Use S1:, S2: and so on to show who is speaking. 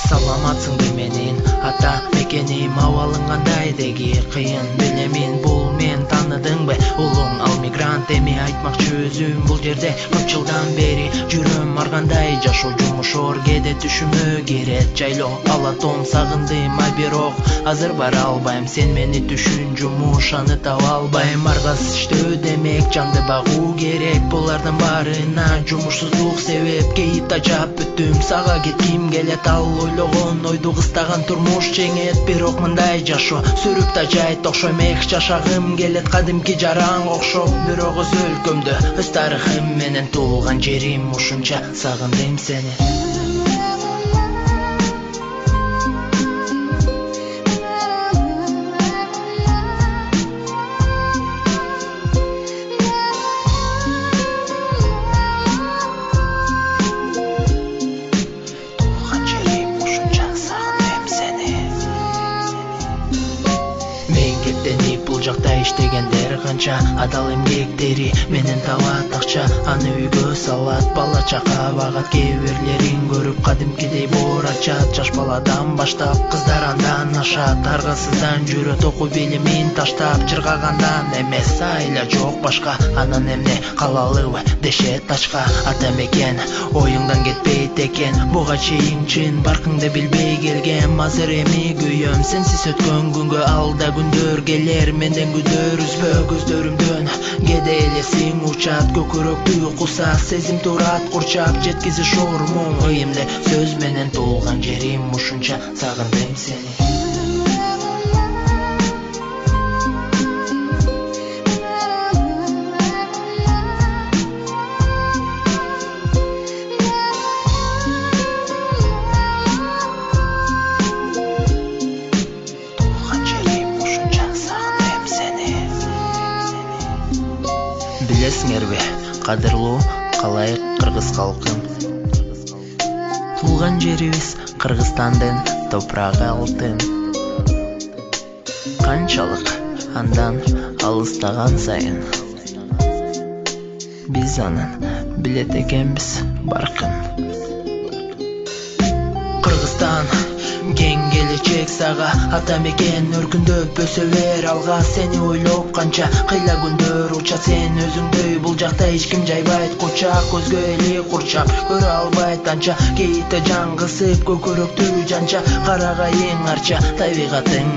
S1: саламатсыңбы менин ата мекеним, абалың кандай деги кыйын билемин, бул мен таныдыңбы улуң ал мигрант, эми айтмакчы өзүм бул жерде көп жылдан бери жүрөм, аргандай жашоо жумушор кээде түшүмө кирет, жайлоо алатом сагындым, а бирок азыр бара албайм, сен мени түшүн, жумуш аны таба албайм, аргасыз иштөө демек жанды багуу керек, булардын баарына жумушсуздук себеп, кейит тажап бүттүм, сага кетким келет, ал ойлогон ойду кыстаган турмуш жеңет, бирок мындай жашоо сүрүп да жайт окшойм, эх жашагым келет кадимки жаранга окшоп, бирок өз өлкөмдө өз тарыхым менен туулган жерим, ушунча сагындым сени. Бул жакта иштегендер канча, адал эмгектери менен табат акча, аны үйгө салат, бала чака багат, кээ бирлерин көрүп кадимкидей боор ачат, жаш баладан баштап кыздар андан ашат, аргасыздан жүрөт окуу билимин таштап, чыргагандан эмес айла жок башка, анан эмне калалыбы дешет тачка, ата мекен оюңдан кетпейт экен, буга чейин чын баркыңды билбей келгем, азыр эми күйөм, сенсиз өткөн күнгө алда күндөр келер, менден күдөр үзбө көздөрүмдөн, кээде элесиң учат, көкүрөктү куса, сезим турат курчап, жеткизиш оор муң, ыйымды сөз менен туулган жерим, ушунча сагындым сени. Билесиңерби, кадырлуу калайык кыргыз калкын, туулган жерибиз Кыргызстандын топурагы алтын, канчалык андан алыстаган сайын биз анын билет экенбиз баркын. Кыргызстан кең келечек сага, ата мекен өркүндөп өсө бер алга, сени ойлоп канча кыйла күндөр учат, сен өзүңдөй бул жакта эч ким жайбайт кучак, көзгө эли курчак көрө албайт анча, кейите жан кысып көкүрөктү жанча, карагайың арча табигатың